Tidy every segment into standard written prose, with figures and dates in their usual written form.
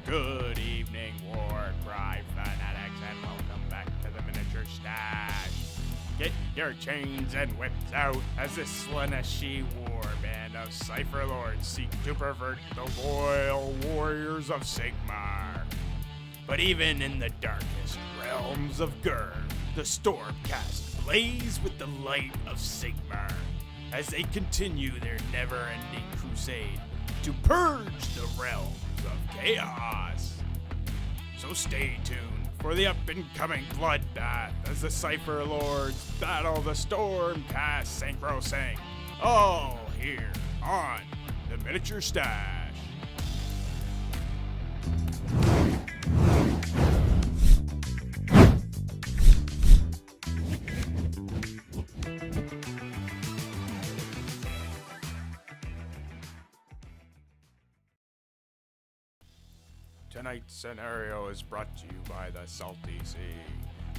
Good evening, Warcry fanatics, and welcome back to the Miniature Stash. Get your chains and whips out as the Slaaneshi warband of Cypher Lords seek to pervert the loyal warriors of Sigmar. But even in the darkest realms of Gur, the StormCast blaze with the light of Sigmar as they continue their never-ending crusade to purge the realms of chaos. So stay tuned for the up-and-coming bloodbath as the Cypher Lords battle the StormCast Sacrosanct, all here on the Miniature Stash. Tonight's scenario is brought to you by the Salty Sea.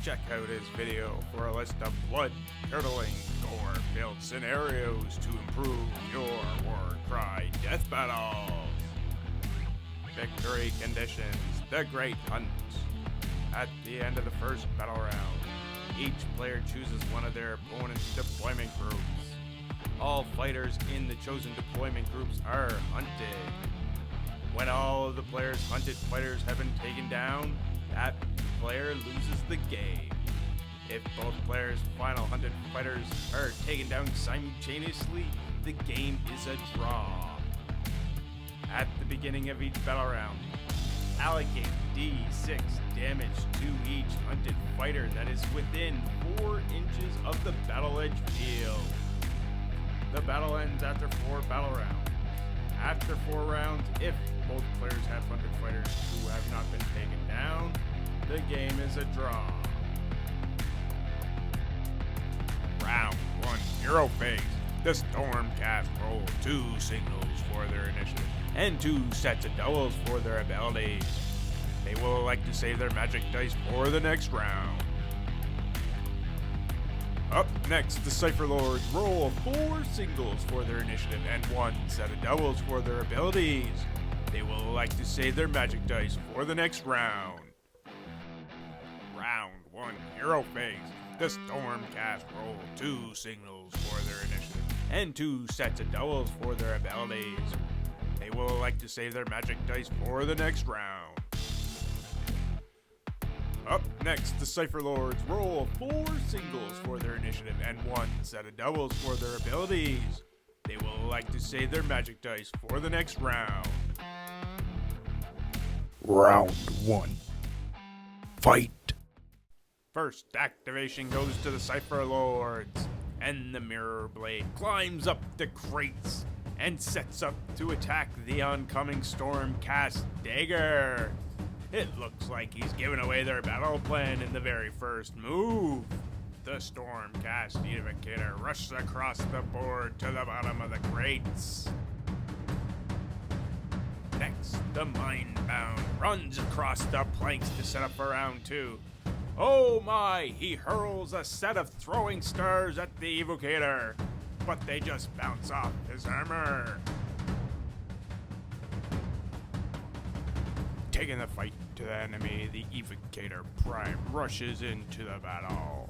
Check out his video for a list of blood-curdling, gore-filled scenarios to improve your Warcry death battles. Victory conditions, the Great Hunt. At the end of the first battle round, each player chooses one of their opponent's deployment groups. All fighters in the chosen deployment groups are hunted. When all of the players' hunted fighters have been taken down, that player loses the game. If both players' final hunted fighters are taken down simultaneously, the game is a draw. At the beginning of each battle round, allocate D6 damage to each hunted fighter that is within 4 inches of the battle edge field. The battle ends after 4 battle rounds. After 4 rounds, if both players have hunted fighters who have not been taken down, the game is a draw. Round 1, hero phase. The StormCast roll 2 signals for their initiative and 2 sets of doubles for their abilities. They will elect to save their magic dice for the next round. Up next, the Cypher Lords roll 4 singles for their initiative and 1 set of doubles for their abilities. They will elect to save their magic dice for the next round. Round 1, hero phase. The StormCast roll 2 signals for their initiative and 2 sets of doubles for their abilities. They will elect to save their magic dice for the next round. Up next, the Cypher Lords roll 4 singles for their initiative and 1 set of doubles for their abilities. They will elect to save their magic dice for the next round. Round 1. Fight! First activation goes to the Cypher Lords, and the MIRRORBLADE climbs up the crates and sets up to attack the oncoming StormCast DAGGER. It looks like he's given away their battle plan in the very first move. The StormCast EVOCATOR rushes across the board to the bottom of the crates. Next, the MINDBOUND runs across the planks to set up for round 2. Oh my, he hurls a set of throwing stars at the EVOCATOR, but they just bounce off his armor. Taking the fight to the enemy, the EVOCATOR Prime rushes into the battle.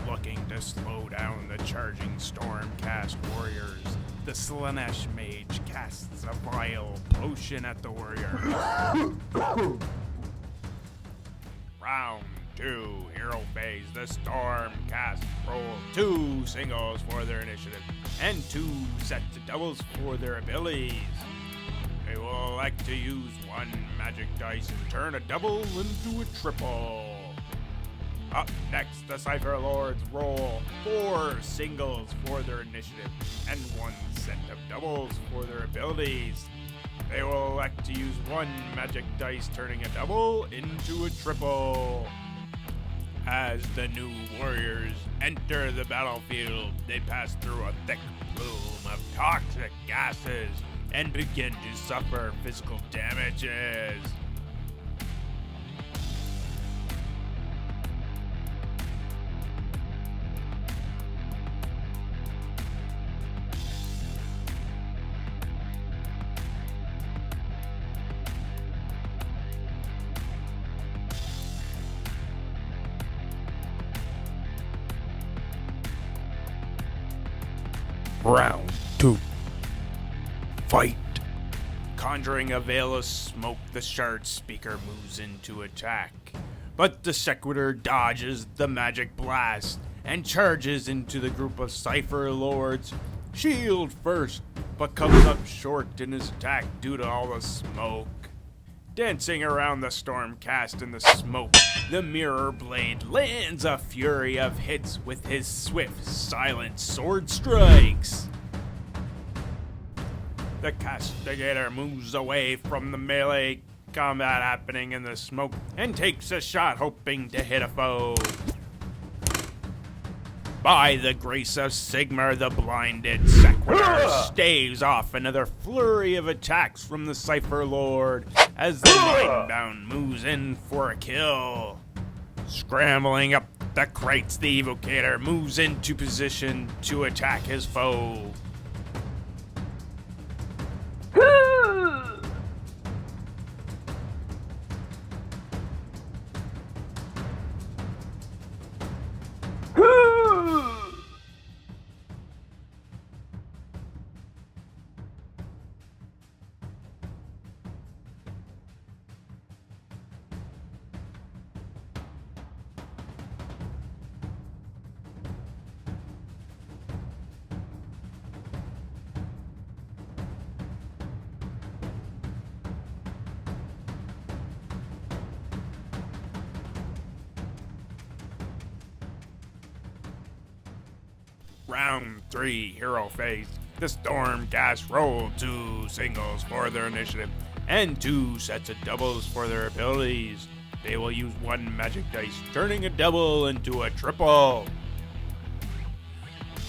Looking to slow down the charging StormCast warriors, the Slaanesh mage casts a vile potion at the warrior. Round 2, hero phase. The StormCast roll 2 singles for their initiative and 2 sets of doubles for their abilities. They will elect to use 1 magic dice and turn a double into a triple. Up next, the Cypher Lords roll 4 singles for their initiative and 1 set of doubles for their abilities. They will elect to use 1 magic dice, turning a double into a triple. As the new warriors enter the battlefield, they pass through a thick plume of toxic gases and begin to suffer physical damages. Round 2. Fight. Conjuring a veil of smoke, the SHARDSPEAKER moves into attack. But the SEQUITOR dodges the magic blast and charges into the group of Cypher Lords SHIELD first, but comes up short in his attack due to all the smoke. Dancing around the StormCast in the smoke, the MIRRORBLADE lands a fury of hits with his swift, silent sword strikes. The CASTIGATOR moves away from the melee combat happening in the smoke and takes a shot hoping to hit a foe. By the grace of Sigmar, the blinded SEQUITOR staves off another flurry of attacks from the Cypher Lord as the MINDBOUND moves in for a kill. Scrambling up the crates, the EVOCATOR moves into position to attack his foe. Round 3, hero phase. The StormCast roll 2 singles for their initiative and 2 sets of doubles for their abilities. They will use 1 magic dice, turning a double into a triple.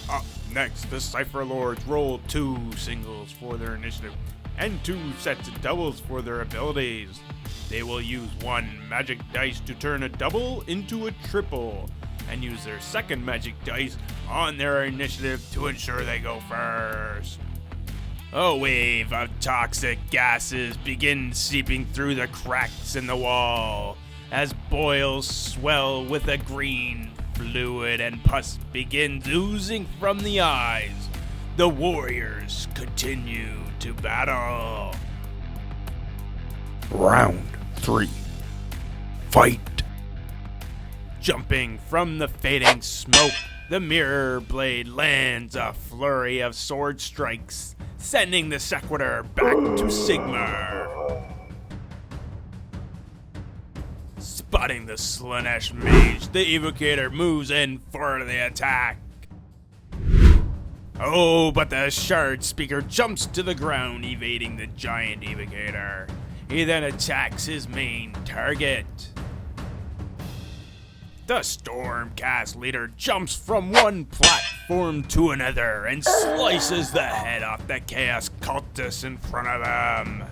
Up next, the Cypher Lords roll 2 singles for their initiative and 2 sets of doubles for their abilities. They will use 1 magic dice to turn a double into a triple and use their second magic dice on their initiative to ensure they go first. A wave of toxic gases begins seeping through the cracks in the wall as boils swell with a green fluid and pus begins oozing from the eyes. The warriors continue to battle. Round 3. Fight. Jumping from the fading smoke, the MIRRORBLADE lands a flurry of sword strikes, sending the SEQUITOR back to Sigmar. Spotting the Slaanesh mage, the EVOCATOR moves in for the attack. Oh, but the SHARDSPEAKER jumps to the ground, evading the giant EVOCATOR. He then attacks his main target. The StormCast leader jumps from one platform to another and slices the head off the Chaos Cultist in front of him.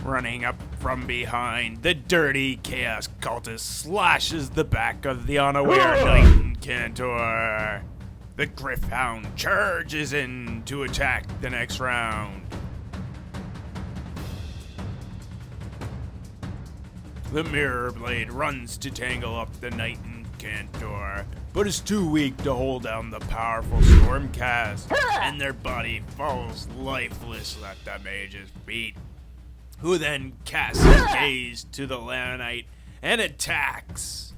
Running up from behind, the dirty Chaos Cultist slashes the back of the unaware Knight INCANTOR. The GRYPH-HOUND charges in to attack the next round. The MIRRORBLADE runs to tangle up the Knight INCANTOR, but is too weak to hold down the powerful StormCast, and their body falls lifeless at the mage's feet, who then casts his gaze to the Luminate and attacks.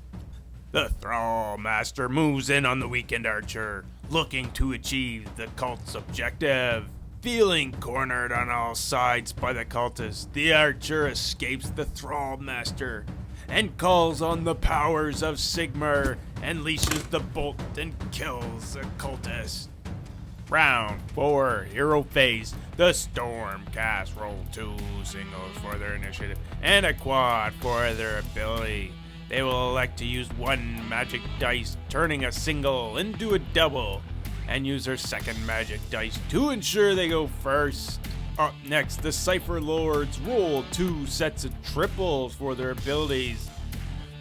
The THRALLMASTER moves in on the weakened archer, looking to achieve the cult's objective. Feeling cornered on all sides by the cultist, the archer escapes the THRALLMASTER and calls on the powers of Sigmar, unleashes the bolt and kills the cultist. Round 4, hero phase. The StormCast roll 2 singles for their initiative and a quad for their ability. They will elect to use 1 magic dice, turning a single into a double, and use their second magic dice to ensure they go first. Up next, the Cypher Lords roll 2 sets of triples for their abilities.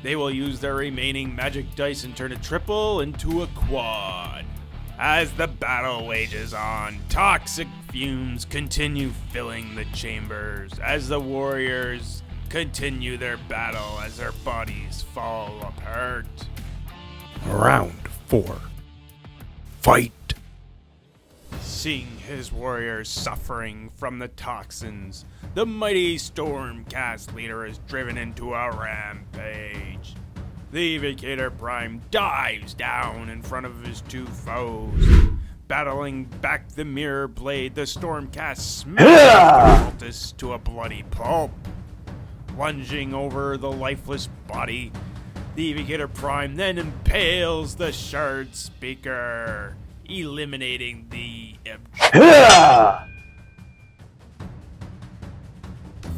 They will use their remaining magic dice and turn a triple into a quad. As the battle wages on, toxic fumes continue filling the chambers as the warriors continue their battle as their bodies fall apart. Round 4. Fight. Seeing his warriors suffering from the toxins, the mighty StormCast leader is driven into a rampage. The Evocator Prime dives down in front of his two foes. Battling back the MIRRORBLADE, the StormCast smashes the cultist to a bloody pulp. Lunging over the lifeless body, the Evocator Prime then impales the SHARDSPEAKER, eliminating the objective.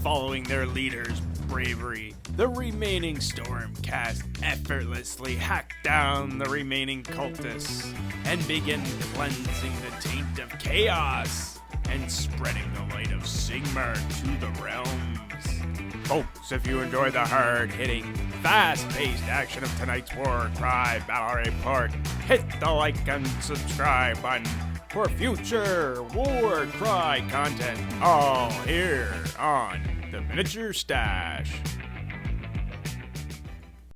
Following their leader's bravery, the remaining StormCast effortlessly hack down the remaining cultists and begin cleansing the taint of chaos and spreading the light of Sigmar to the realms. Folks, if you enjoy the hard-hitting, fast-paced action of tonight's Warcry Battle Report, hit the like and subscribe button for future Warcry content, all here on the Miniature Stash.